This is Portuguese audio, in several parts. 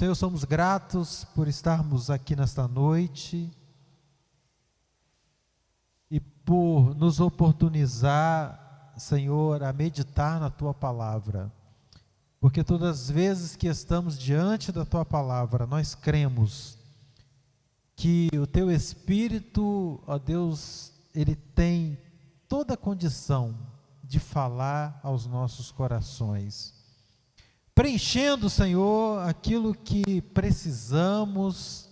Senhor, somos gratos por estarmos aqui nesta noite e por nos oportunizar, Senhor, a meditar na Tua Palavra. Porque todas as vezes que estamos diante da Tua Palavra, nós cremos que o Teu Espírito, ó Deus, Ele tem toda a condição de falar aos nossos corações, preenchendo, Senhor, aquilo que precisamos,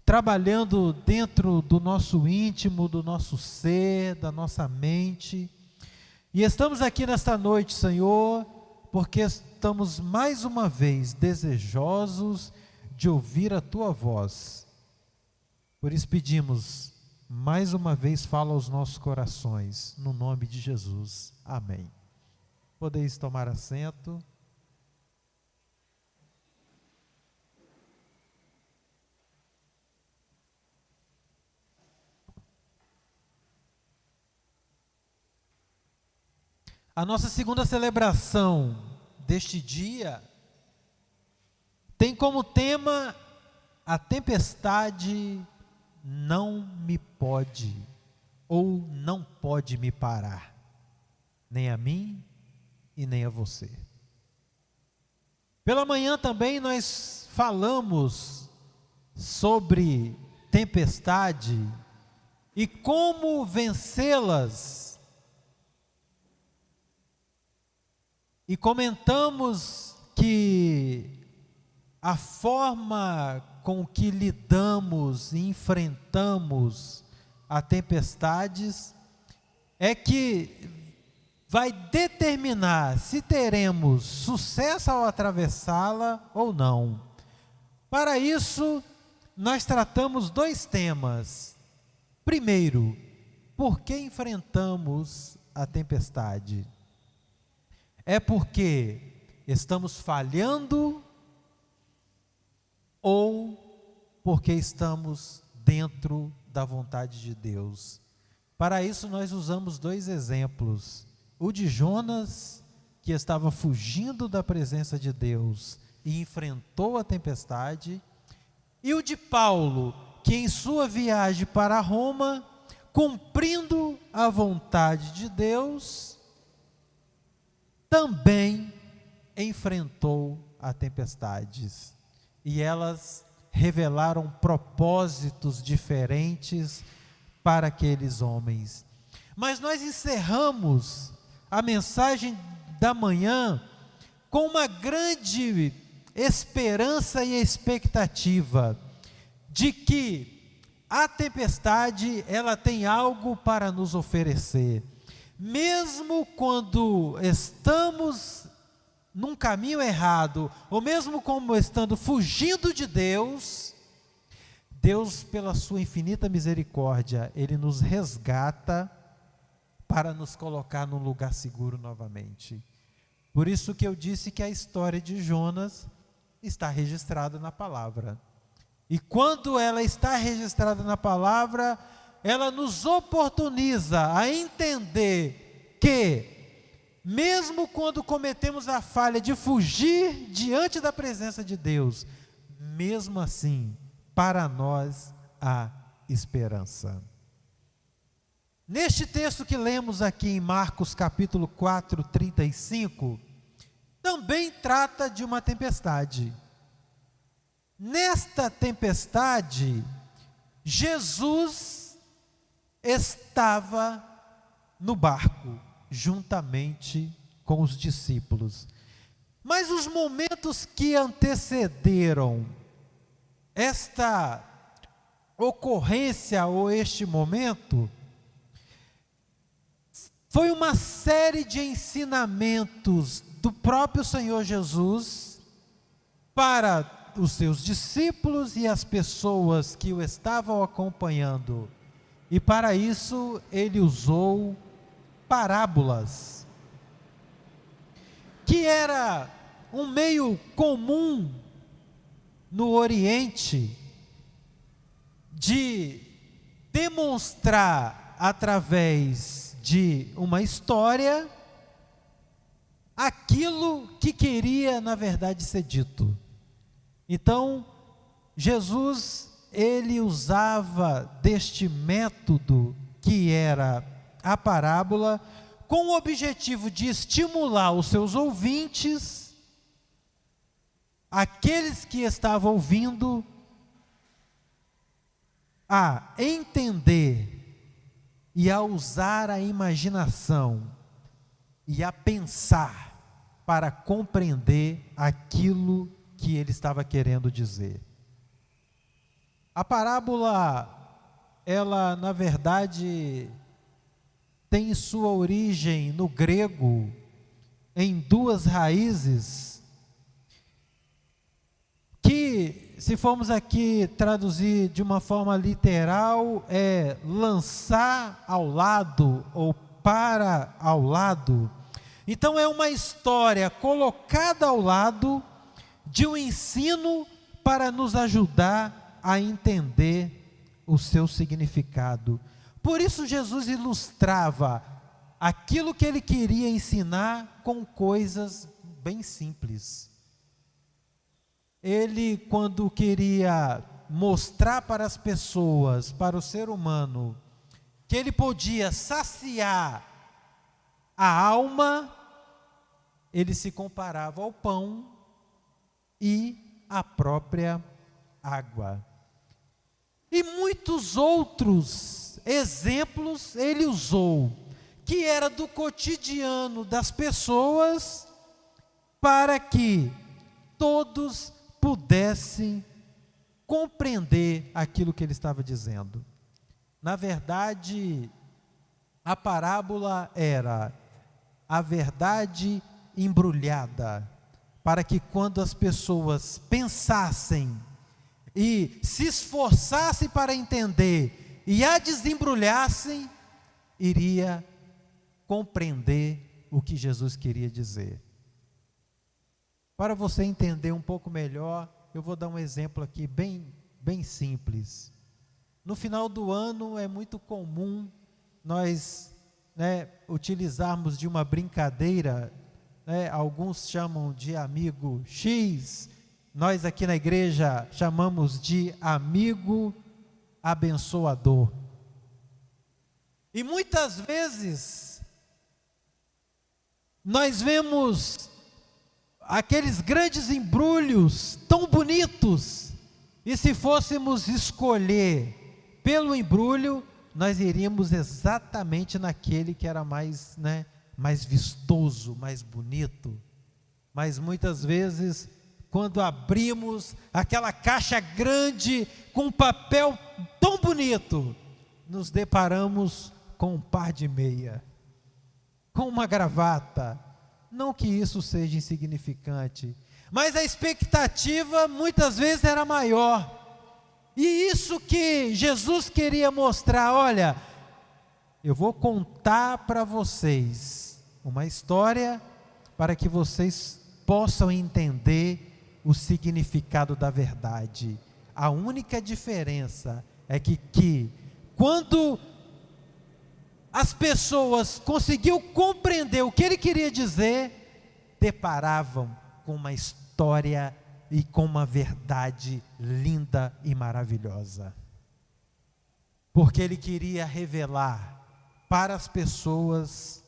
trabalhando dentro do nosso íntimo, do nosso ser, da nossa mente. E estamos aqui nesta noite, Senhor, porque estamos mais uma vez desejosos de ouvir a Tua voz. Por isso pedimos, mais uma vez, fala aos nossos corações, no nome de Jesus. Amém. Podeis tomar assento. A nossa segunda celebração deste dia tem como tema: a tempestade não me pode ou não pode me parar, nem a mim e nem a você. Pela manhã também nós falamos sobre tempestade e como vencê-las. E comentamos que a forma com que lidamos e enfrentamos as tempestades é que vai determinar se teremos sucesso ao atravessá-la ou não. Para isso, nós tratamos dois temas. Primeiro, por que enfrentamos a tempestade? É porque estamos falhando ou porque estamos dentro da vontade de Deus? Para isso nós usamos dois exemplos. O de Jonas, que estava fugindo da presença de Deus e enfrentou a tempestade, e o de Paulo, que em sua viagem para Roma, cumprindo a vontade de Deus, também enfrentou as tempestades, e elas revelaram propósitos diferentes para aqueles homens. Mas nós encerramos a mensagem da manhã com uma grande esperança e expectativa de que a tempestade, ela tem algo para nos oferecer. Mesmo quando estamos num caminho errado, ou mesmo como estando fugindo de Deus, Deus, pela sua infinita misericórdia, Ele nos resgata para nos colocar num lugar seguro novamente. Por isso que eu disse que a história de Jonas está registrada na palavra. E quando ela está registrada na palavra, ela nos oportuniza a entender que, mesmo quando cometemos a falha de fugir diante da presença de Deus, mesmo assim, para nós há esperança. Neste texto que lemos aqui em Marcos capítulo 4, 35, também trata de uma tempestade. Nesta tempestade, Jesus estava no barco, juntamente com os discípulos. Mas os momentos que antecederam esta ocorrência ou este momento, foi uma série de ensinamentos do próprio Senhor Jesus para os seus discípulos e as pessoas que o estavam acompanhando. E para isso ele usou parábolas, que era um meio comum no Oriente de demonstrar através de uma história aquilo que queria na verdade ser dito. Então, Jesus, ele usava deste método que era a parábola, com o objetivo de estimular os seus ouvintes, aqueles que estavam ouvindo, a entender e a usar a imaginação e a pensar para compreender aquilo que ele estava querendo dizer. A parábola, ela na verdade tem sua origem no grego em duas raízes que, se formos aqui traduzir de uma forma literal, é lançar ao lado ou para ao lado. Então é uma história colocada ao lado de um ensino para nos ajudar a entender o seu significado. Por isso Jesus ilustrava aquilo que ele queria ensinar com coisas bem simples. Ele, quando queria mostrar para as pessoas, para o ser humano, que ele podia saciar a alma, ele se comparava ao pão e à própria água. E muitos outros exemplos ele usou, que era do cotidiano das pessoas, para que todos pudessem compreender aquilo que ele estava dizendo. Na verdade, a parábola era a verdade embrulhada, para que quando as pessoas pensassem e se esforçassem para entender e a desembrulhassem, iria compreender o que Jesus queria dizer. Para você entender um pouco melhor, eu vou dar um exemplo aqui bem simples. No final do ano é muito comum nós utilizarmos de uma brincadeira, alguns chamam de amigo X, nós aqui na igreja chamamos de amigo abençoador. E muitas vezes nós vemos aqueles grandes embrulhos tão bonitos, e se fôssemos escolher pelo embrulho, nós iríamos exatamente naquele que era mais vistoso, mais bonito. Mas muitas vezes, quando abrimos aquela caixa grande com um papel tão bonito, nos deparamos com um par de meia, com uma gravata. Não que isso seja insignificante, mas a expectativa muitas vezes era maior. E isso que Jesus queria mostrar: olha, eu vou contar para vocês uma história para que vocês possam entender o significado da verdade. A única diferença é que quando as pessoas conseguiam compreender o que ele queria dizer, deparavam com uma história e com uma verdade linda e maravilhosa. Porque ele queria revelar para as pessoas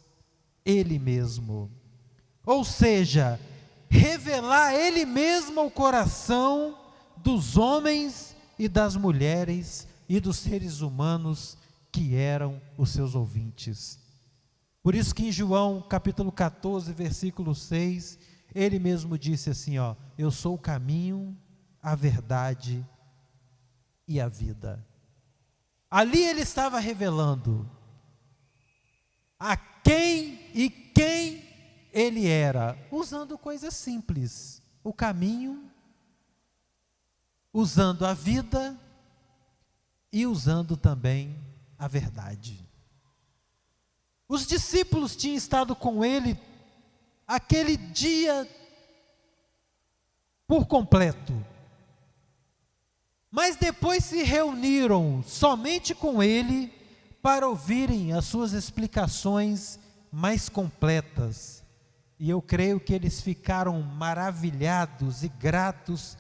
ele mesmo. Ou seja, revelar ele mesmo ao coração dos homens e das mulheres e dos seres humanos que eram os seus ouvintes. Por isso que em João capítulo 14, versículo 6, ele mesmo disse assim, eu sou o caminho, a verdade e a vida. Ali ele estava revelando a quem ele era, usando coisas simples, o caminho, usando a vida e usando também a verdade. Os discípulos tinham estado com ele aquele dia por completo, mas depois se reuniram somente com ele para ouvirem as suas explicações mais completas. E eu creio que eles ficaram maravilhados e gratos,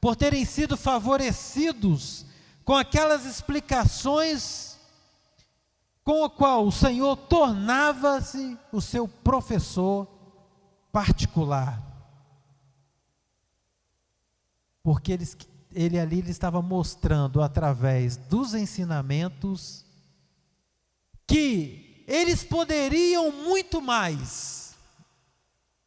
por terem sido favorecidos com aquelas explicações com a qual o Senhor tornava-se o seu professor particular. Porque ele estava mostrando através dos ensinamentos que eles poderiam muito mais,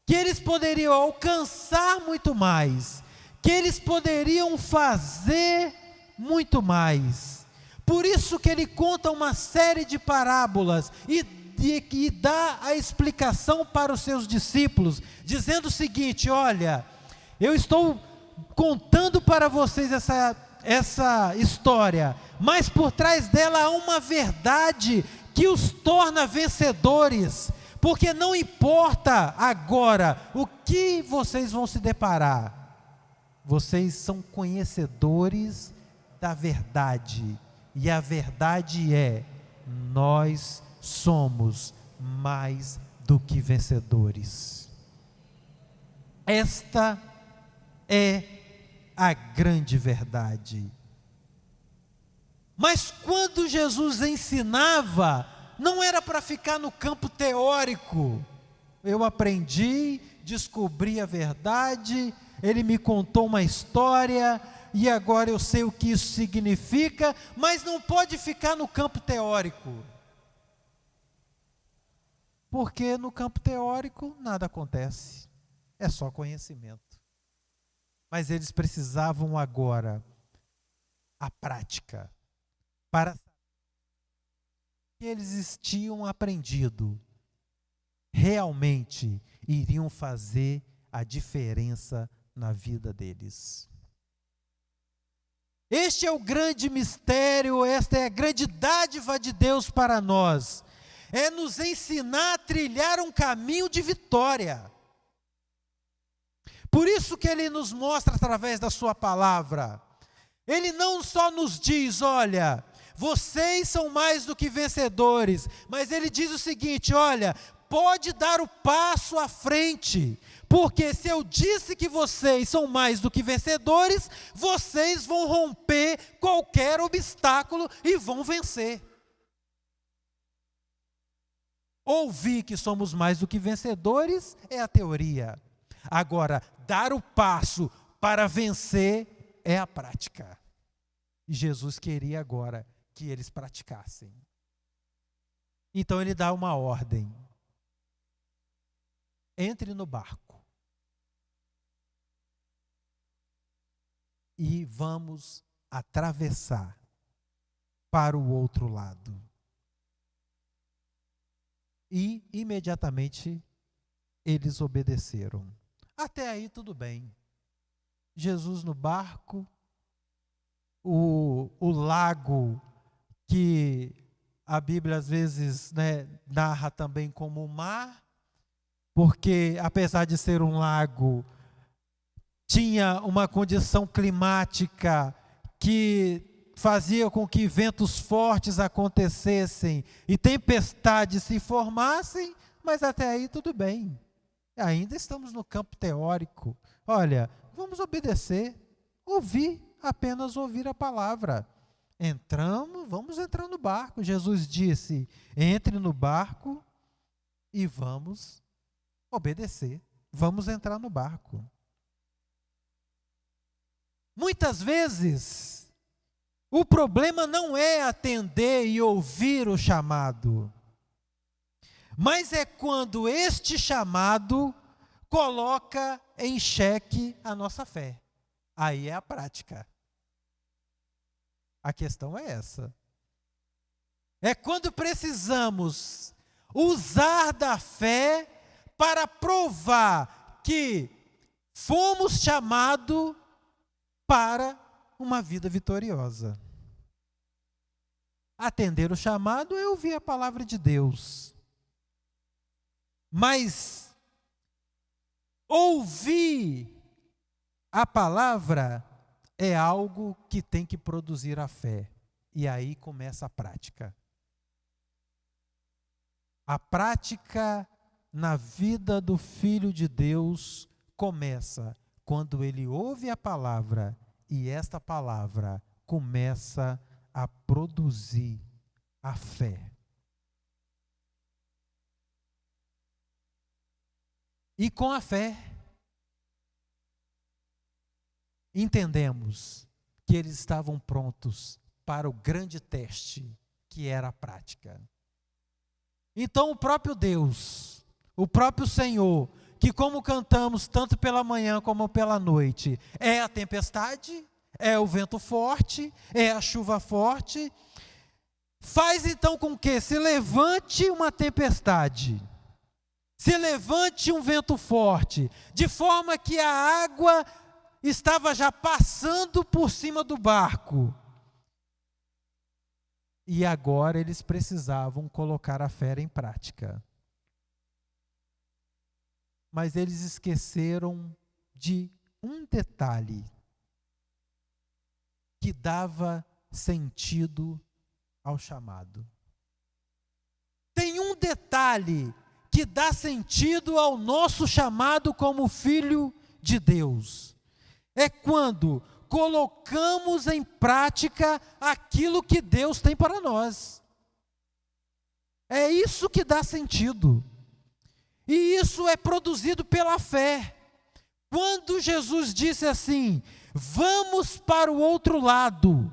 que eles poderiam alcançar muito mais, que eles poderiam fazer muito mais. Por isso que ele conta uma série de parábolas e dá a explicação para os seus discípulos, dizendo o seguinte: olha, eu estou contando para vocês essa história, mas por trás dela há uma verdade que os torna vencedores, porque não importa agora o que vocês vão se deparar, vocês são conhecedores da verdade, e a verdade é: nós somos mais do que vencedores. Esta é a grande verdade. Mas quando Jesus ensinava, não era para ficar no campo teórico. Eu aprendi, descobri a verdade, ele me contou uma história e agora eu sei o que isso significa, mas não pode ficar no campo teórico. Porque no campo teórico nada acontece, é só conhecimento. Mas eles precisavam agora a prática, para saber que eles tinham aprendido, realmente iriam fazer a diferença na vida deles. Este é o grande mistério, esta é a grande dádiva de Deus para nós, é nos ensinar a trilhar um caminho de vitória. Por isso que Ele nos mostra através da sua palavra. Ele não só nos diz: olha, vocês são mais do que vencedores, mas Ele diz o seguinte: olha, pode dar o passo à frente, porque se eu disse que vocês são mais do que vencedores, vocês vão romper qualquer obstáculo e vão vencer. Ouvir que somos mais do que vencedores é a teoria. Agora, dar o passo para vencer é a prática. E Jesus queria agora que eles praticassem. Então ele dá uma ordem: entre no barco e vamos atravessar para o outro lado. E imediatamente eles obedeceram. Até aí tudo bem. Jesus no barco, o lago que a Bíblia às vezes, narra também como o mar, porque apesar de ser um lago, tinha uma condição climática que fazia com que ventos fortes acontecessem e tempestades se formassem, mas até aí tudo bem. Ainda estamos no campo teórico. Olha, vamos obedecer, apenas ouvir a palavra. Vamos entrar no barco. Jesus disse: entre no barco e vamos obedecer. Vamos entrar no barco. Muitas vezes, o problema não é atender e ouvir o chamado, mas é quando este chamado coloca em xeque a nossa fé. Aí é a prática. A questão é essa. É quando precisamos usar da fé para provar que fomos chamados para uma vida vitoriosa. Atender o chamado é ouvir a palavra de Deus. Mas ouvir a palavra é algo que tem que produzir a fé. E aí começa a prática. A prática na vida do Filho de Deus começa quando ele ouve a palavra E esta palavra começa a produzir a fé. E com a fé, entendemos que eles estavam prontos para o grande teste, que era a prática. Então o próprio Deus, o próprio Senhor, que como cantamos tanto pela manhã como pela noite, é a tempestade, é o vento forte, é a chuva forte, faz então com que se levante uma tempestade, se levante um vento forte, de forma que a água estava já passando por cima do barco. E agora eles precisavam colocar a fé em prática. Mas eles esqueceram de um detalhe que dava sentido ao chamado. Tem um detalhe que dá sentido ao nosso chamado como filho de Deus. É quando colocamos em prática aquilo que Deus tem para nós. É isso que dá sentido. E isso é produzido pela fé. Quando Jesus disse assim: vamos para o outro lado.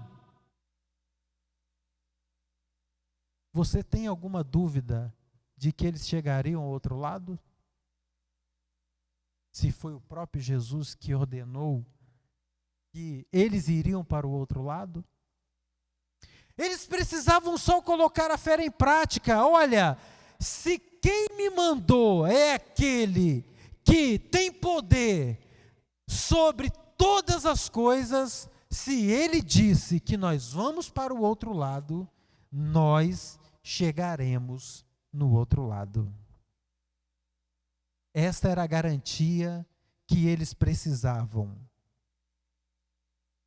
Você tem alguma dúvida de que eles chegariam ao outro lado? Se foi o próprio Jesus que ordenou que eles iriam para o outro lado? Eles precisavam só colocar a fé em prática. Olha, se quem me mandou é aquele que tem poder sobre todas as coisas, se ele disse que nós vamos para o outro lado, nós chegaremos no outro lado. Esta era a garantia que eles precisavam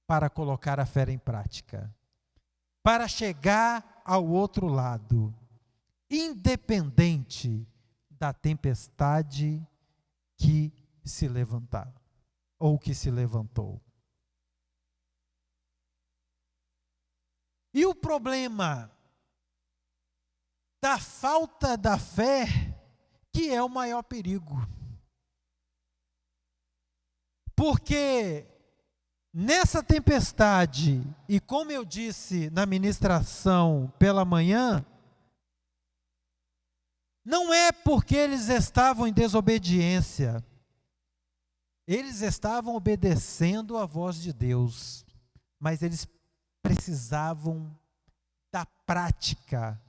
para colocar a fé em prática, para chegar ao outro lado, independente da tempestade que se levantar, ou que se levantou. E o problema da falta da fé, que é o maior perigo. Porque nessa tempestade, e como eu disse na ministração pela manhã, não é porque eles estavam em desobediência, eles estavam obedecendo à voz de Deus, mas eles precisavam da prática,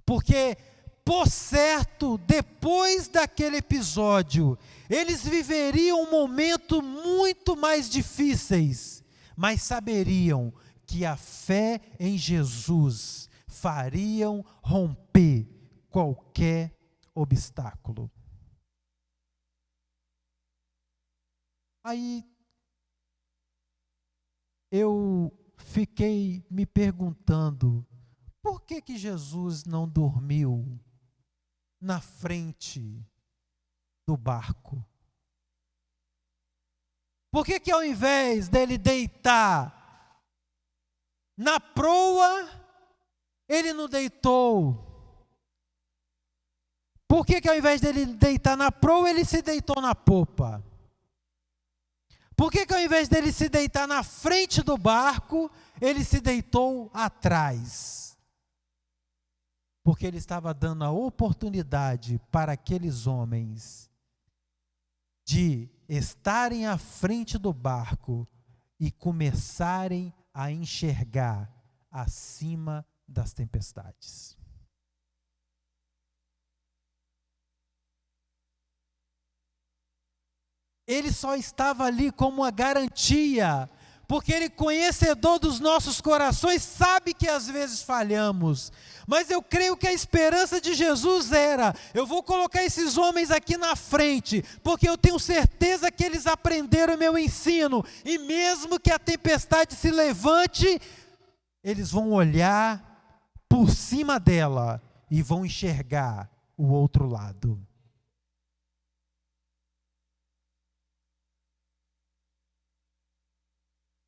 porque, por certo, depois daquele episódio, eles viveriam um momento muito mais difíceis, mas saberiam que a fé em Jesus fariam romper qualquer obstáculo. Aí eu fiquei me perguntando, por que Jesus não dormiu na frente do barco? Por que ao invés dele deitar na proa, ele não deitou? Por que ao invés dele deitar na proa, ele se deitou na popa? Por que ao invés dele se deitar na frente do barco, ele se deitou atrás? Porque ele estava dando a oportunidade para aqueles homens de estarem à frente do barco e começarem a enxergar acima das tempestades. Ele só estava ali como uma garantia, porque ele, conhecedor dos nossos corações, sabe que às vezes falhamos, mas eu creio que a esperança de Jesus era: eu vou colocar esses homens aqui na frente, porque eu tenho certeza que eles aprenderam o meu ensino, e mesmo que a tempestade se levante, eles vão olhar por cima dela e vão enxergar o outro lado.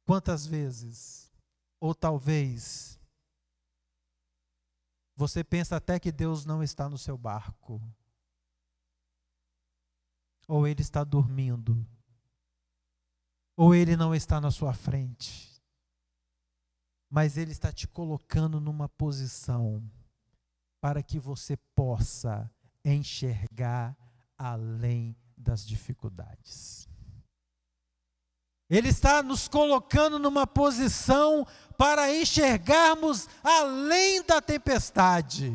Quantas vezes, ou talvez, você pensa até que Deus não está no seu barco, ou Ele está dormindo, ou Ele não está na sua frente, mas Ele está te colocando numa posição para que você possa enxergar além das dificuldades. Ele está nos colocando numa posição para enxergarmos além da tempestade.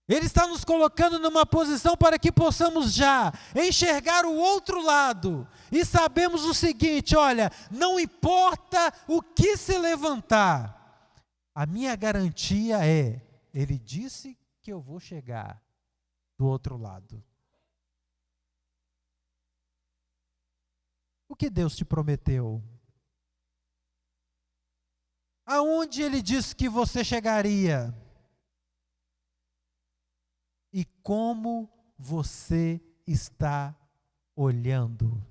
Ele está nos colocando numa posição para que possamos já enxergar o outro lado e sabemos o seguinte: olha, não importa o que se levantar, a minha garantia é, Ele disse que eu vou chegar do outro lado. O que Deus te prometeu? Aonde Ele disse que você chegaria? E como você está olhando?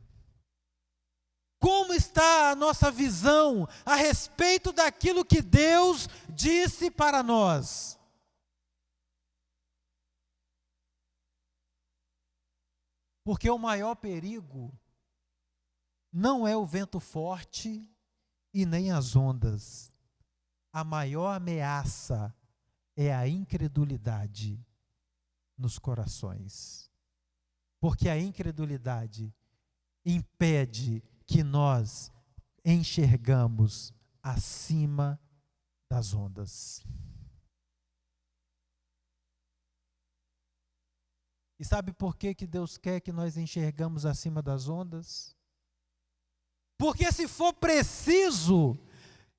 Como está a nossa visão a respeito daquilo que Deus disse para nós? Porque o maior perigo não é o vento forte e nem as ondas. A maior ameaça é a incredulidade nos corações. Porque a incredulidade impede que nós enxergamos acima das ondas. E sabe por que Deus quer que nós enxergamos acima das ondas? Porque se for preciso,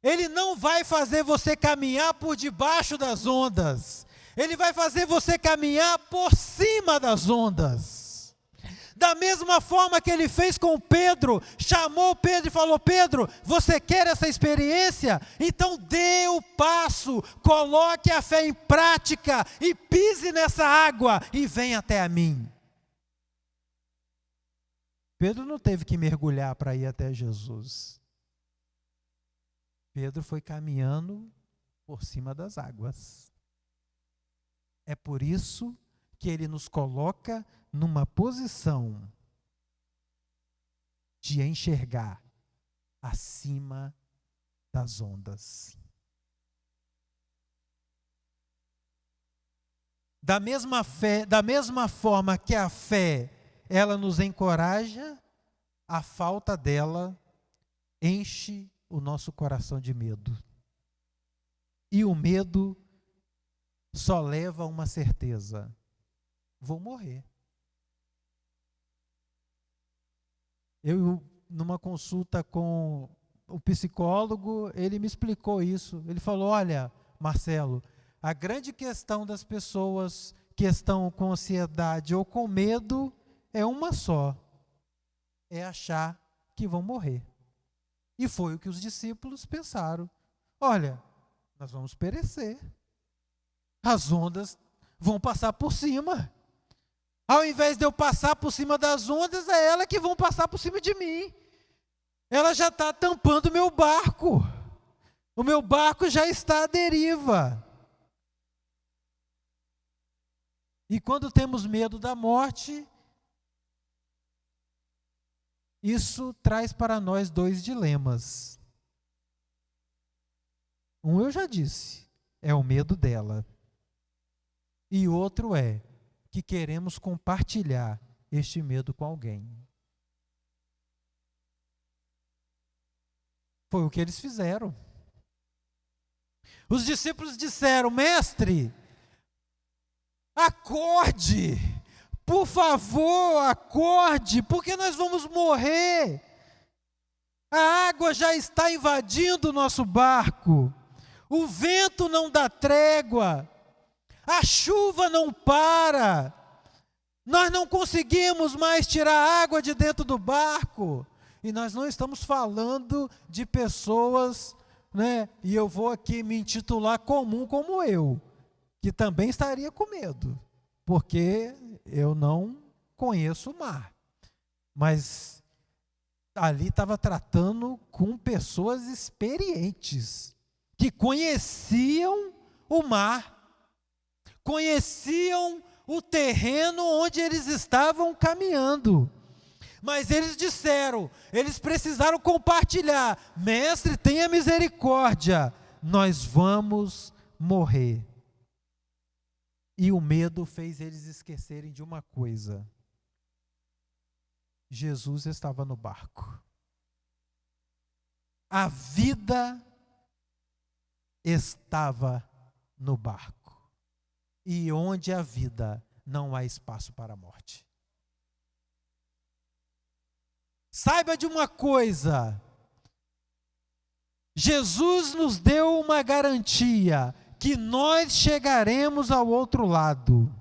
Ele não vai fazer você caminhar por debaixo das ondas. Ele vai fazer você caminhar por cima das ondas. Da mesma forma que Ele fez com Pedro, chamou Pedro e falou: Pedro, você quer essa experiência? Então dê o passo, coloque a fé em prática e pise nessa água e venha até a mim. Pedro não teve que mergulhar para ir até Jesus. Pedro foi caminhando por cima das águas. É por isso que Ele nos coloca numa posição de enxergar acima das ondas. Da mesma forma que a fé, ela nos encoraja, a falta dela enche o nosso coração de medo. E o medo só leva a uma certeza: vou morrer. Eu, numa consulta com o psicólogo, ele me explicou isso. Ele falou: olha, Marcelo, a grande questão das pessoas que estão com ansiedade ou com medo é uma só: é achar que vão morrer. E foi o que os discípulos pensaram. Olha, nós vamos perecer. As ondas vão passar por cima. Ao invés de eu passar por cima das ondas, é elas que vão passar por cima de mim. Ela já está tampando o meu barco. O meu barco já está à deriva. E quando temos medo da morte, isso traz para nós dois dilemas. Um eu já disse, é o medo dela. E outro é que queremos compartilhar este medo com alguém. Foi o que eles fizeram. Os discípulos disseram: mestre, acorde, por favor, acorde, porque nós vamos morrer. A água já está invadindo o nosso barco, o vento não dá trégua, a chuva não para, nós não conseguimos mais tirar a água de dentro do barco. E nós não estamos falando de pessoas, né? E eu vou aqui me intitular comum como eu, que também estaria com medo, porque eu não conheço o mar. Mas Ali estava tratando com pessoas experientes, que conheciam o mar, conheciam o terreno onde eles estavam caminhando. Mas eles disseram, eles precisaram compartilhar: mestre, tenha misericórdia, nós vamos morrer. E o medo fez eles esquecerem de uma coisa: Jesus estava no barco. A vida estava no barco. E onde há vida, não há espaço para a morte. Saiba de uma coisa: Jesus nos deu uma garantia que nós chegaremos ao outro lado.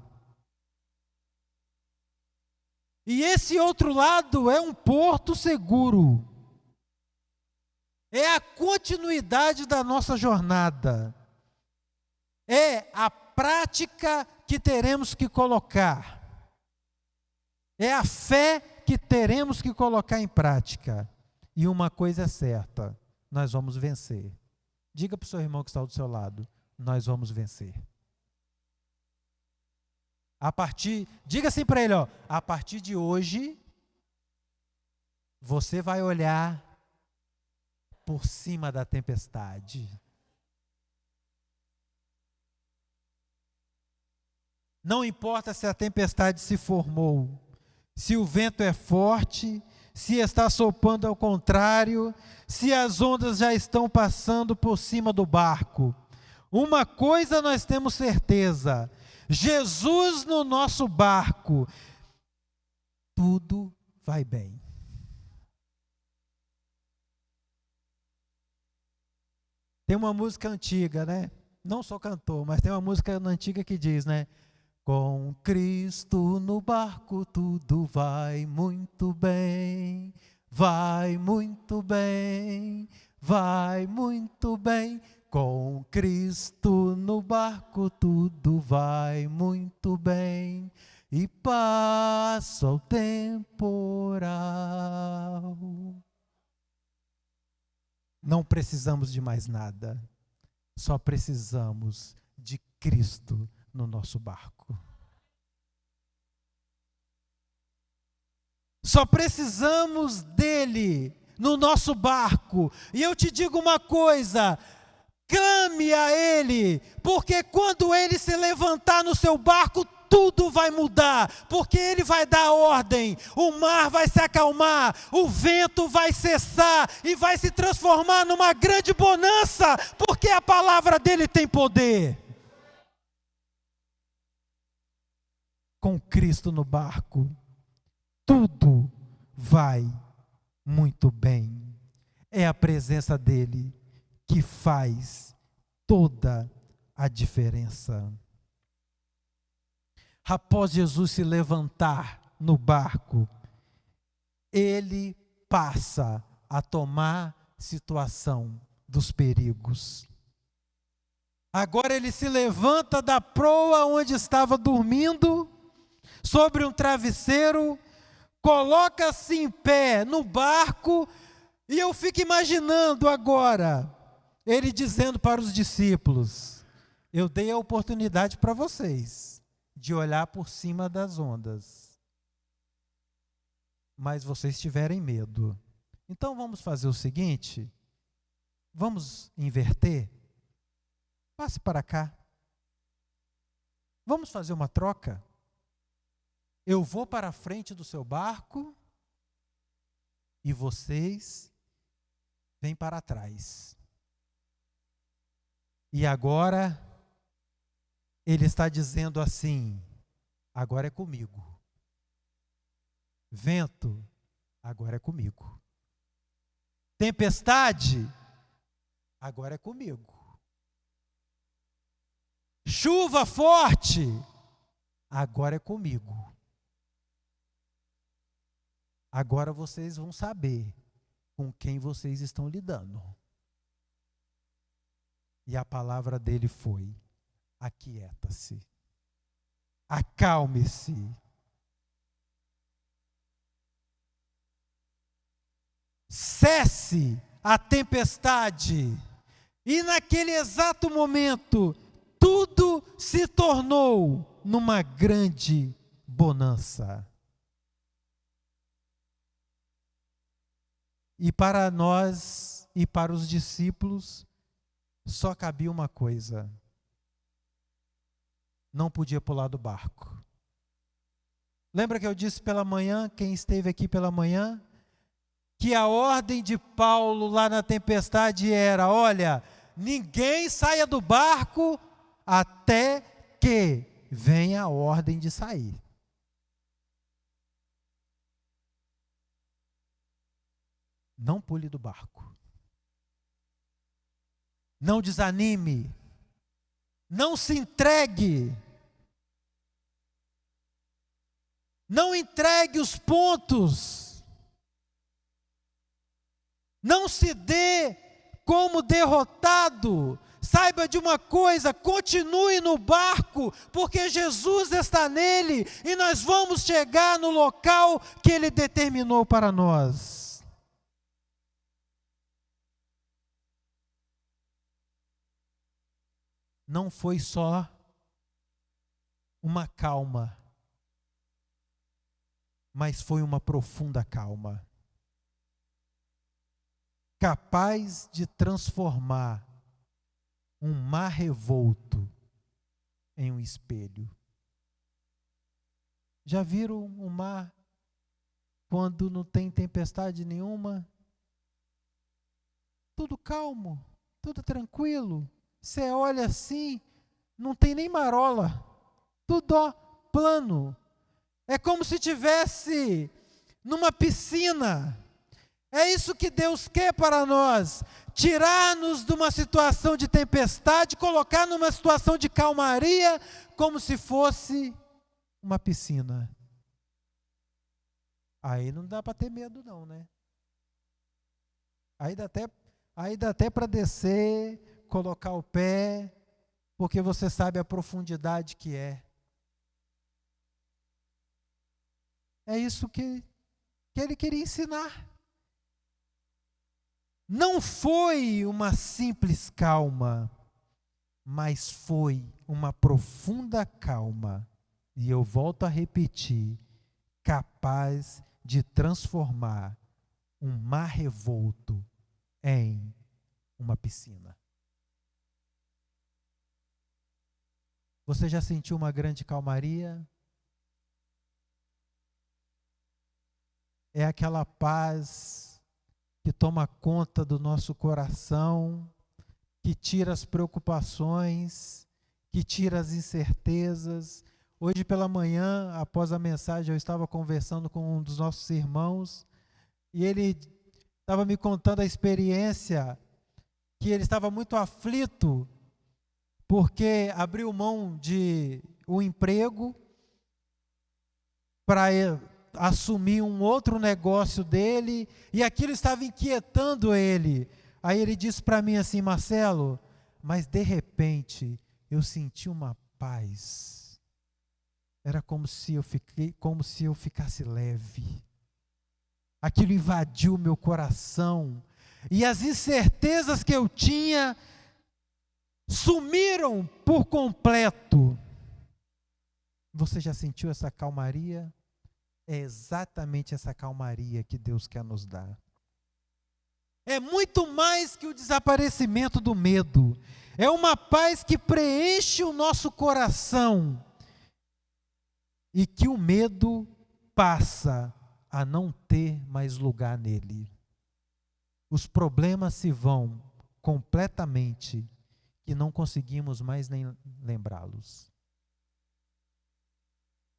E esse outro lado é um porto seguro. É a continuidade da nossa jornada. É a prática que teremos que colocar. É a fé que teremos que colocar em prática. E uma coisa é certa: nós vamos vencer. Diga para o seu irmão que está do seu lado: nós vamos vencer. Diga assim para ele, a partir de hoje, você vai olhar por cima da tempestade. Não importa se a tempestade se formou, se o vento é forte, se está soprando ao contrário, se as ondas já estão passando por cima do barco. Uma coisa nós temos certeza: Jesus no nosso barco, tudo vai bem. Tem uma música antiga, né? Não sou cantor, mas tem uma música antiga que diz, né? Com Cristo no barco tudo vai muito bem, vai muito bem, vai muito bem. Com Cristo no barco tudo vai muito bem, e passa o temporal. Não precisamos de mais nada, só precisamos de Cristo no nosso barco. Só precisamos dele no nosso barco. E eu te digo uma coisa: clame a ele, porque quando ele se levantar no seu barco, tudo vai mudar, porque ele vai dar ordem, o mar vai se acalmar, o vento vai cessar e vai se transformar numa grande bonança, porque a palavra dele tem poder. Com Cristo no barco, tudo vai muito bem. É a presença dele que faz toda a diferença. Após Jesus se levantar no barco, ele passa a tomar situação dos perigos. Agora ele se levanta da proa onde estava dormindo, sobre um travesseiro, coloca-se em pé no barco, e eu fico imaginando agora, ele dizendo para os discípulos: eu dei a oportunidade para vocês de olhar por cima das ondas, mas vocês tiverem medo. Então vamos fazer o seguinte, vamos inverter, passe para cá, vamos fazer uma troca. Eu vou para a frente do seu barco e vocês vêm para trás. E agora ele está dizendo assim: agora é comigo. Vento, agora é comigo. Tempestade, agora é comigo. Chuva forte, agora é comigo. Agora vocês vão saber com quem vocês estão lidando. E a palavra dele foi: aquieta-se, acalme-se. cesse a tempestade. E naquele exato momento, tudo se tornou numa grande bonança. E para nós e para os discípulos, só cabia uma coisa: não podia pular do barco. Lembra que eu disse pela manhã, quem esteve aqui pela manhã, que a ordem de Paulo lá na tempestade era: olha, ninguém saia do barco até que venha a ordem de sair. Não pule do barco. Não desanime. Não se entregue. Não entregue os pontos. Não se dê como derrotado. Saiba de uma coisa, continue no barco, porque Jesus está nele e nós vamos chegar no local que ele determinou para nós. Não foi só uma calma, mas foi uma profunda calma, capaz de transformar um mar revolto em um espelho. Já viram o mar quando não tem tempestade nenhuma? Tudo calmo, tudo tranquilo. Você olha assim, não tem nem marola, tudo plano. É como se tivesse numa piscina. É isso que Deus quer para nós: tirar-nos de uma situação de tempestade, colocar numa situação de calmaria, como se fosse uma piscina. Aí não dá para ter medo não, né? Aí dá até para descer, colocar o pé, porque você sabe a profundidade que é. É isso que ele queria ensinar. Não foi uma simples calma, mas foi uma profunda calma. E eu volto a repetir, capaz de transformar um mar revolto em uma piscina. Você já sentiu uma grande calmaria? É aquela paz que toma conta do nosso coração, que tira as preocupações, que tira as incertezas. Hoje pela manhã, após a mensagem, eu estava conversando com um dos nossos irmãos e ele estava me contando a experiência que ele estava muito aflito porque abriu mão de um emprego para assumir um outro negócio dele, e aquilo estava inquietando ele. Aí ele disse para mim assim: Marcelo, mas de repente eu senti uma paz. Era como se eu ficasse leve. Aquilo invadiu meu coração, e as incertezas que eu tinha sumiram por completo. Você já sentiu essa calmaria? É exatamente essa calmaria que Deus quer nos dar. É muito mais que o desaparecimento do medo. É uma paz que preenche o nosso coração e que o medo passa a não ter mais lugar nele. Os problemas se vão completamente, que não conseguimos mais nem lembrá-los.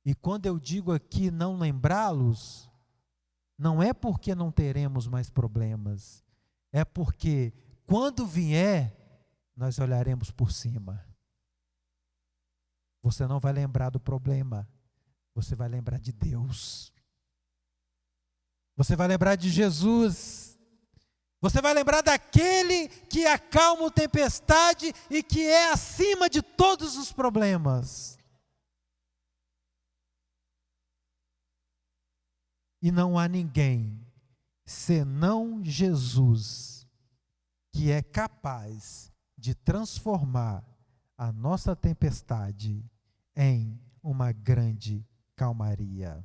E quando eu digo aqui não lembrá-los, não é porque não teremos mais problemas, é porque quando vier, nós olharemos por cima. Você não vai lembrar do problema, você vai lembrar de Deus. Você vai lembrar de Jesus. Você vai lembrar daquele que acalma a tempestade e que é acima de todos os problemas. E não há ninguém senão Jesus, que é capaz de transformar a nossa tempestade em uma grande calmaria.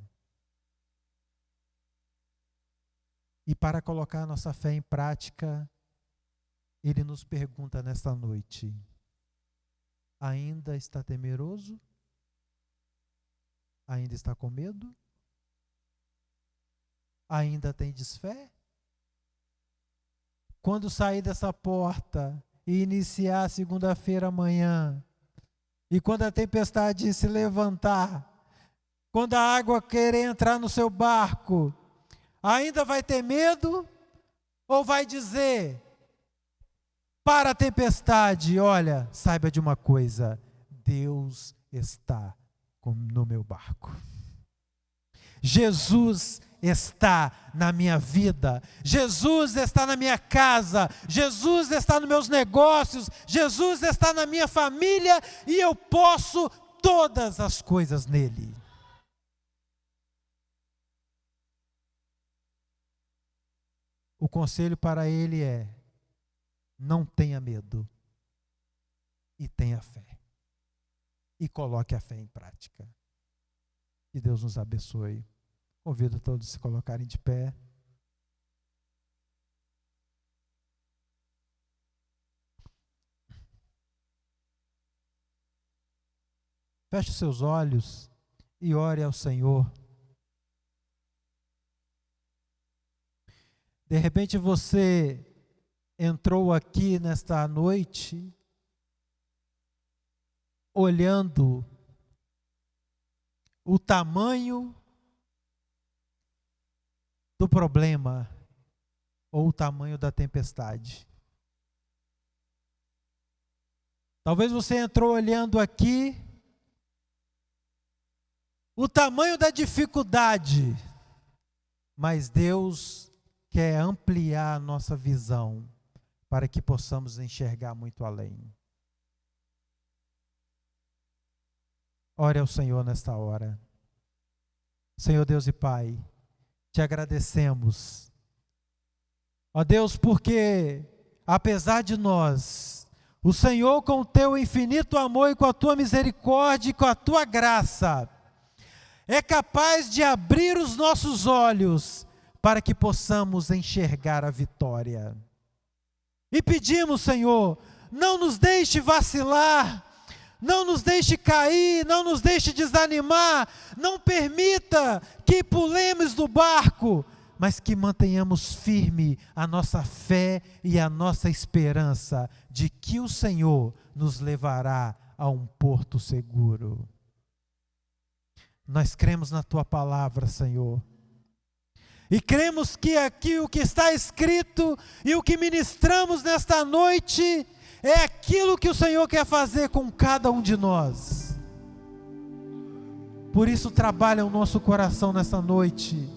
E para colocar a nossa fé em prática, Ele nos pergunta nesta noite: ainda está temeroso? Ainda está com medo? Ainda tem desfé? Quando sair dessa porta e iniciar segunda-feira amanhã, e quando a tempestade se levantar, quando a água querer entrar no seu barco, ainda vai ter medo? Ou vai dizer para a tempestade: olha, saiba de uma coisa, Deus está no meu barco. Jesus está na minha vida, Jesus está na minha casa, Jesus está nos meus negócios, Jesus está na minha família, e eu posso todas as coisas nele. O conselho para ele é: não tenha medo e tenha fé. E coloque a fé em prática. Que Deus nos abençoe. Convido todos a se colocarem de pé. Feche os seus olhos e ore ao Senhor. De repente você entrou aqui nesta noite olhando o tamanho do problema ou o tamanho da tempestade. Talvez você entrou olhando aqui o tamanho da dificuldade, mas Deus quer ampliar a nossa visão para que possamos enxergar muito além. Ore ao Senhor nesta hora. Senhor Deus e Pai, te agradecemos, ó Deus, porque apesar de nós, o Senhor, com o teu infinito amor e com a tua misericórdia e com a tua graça, é capaz de abrir os nossos olhos para que possamos enxergar a vitória. E pedimos, Senhor, não nos deixe vacilar, não nos deixe cair, não nos deixe desanimar, não permita que pulemos do barco, mas que mantenhamos firme a nossa fé e a nossa esperança de que o Senhor nos levará a um porto seguro. Nós cremos na Tua palavra, Senhor, e cremos que aqui o que está escrito e o que ministramos nesta noite é aquilo que o Senhor quer fazer com cada um de nós. Por isso trabalha o nosso coração nessa noite,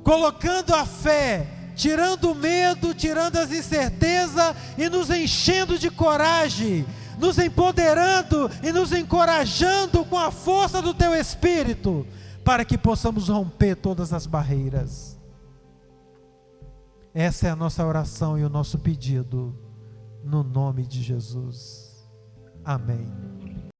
colocando a fé, tirando o medo, tirando as incertezas e nos enchendo de coragem, nos empoderando e nos encorajando com a força do Teu Espírito, para que possamos romper todas as barreiras. Essa é a nossa oração e o nosso pedido, no nome de Jesus. Amém.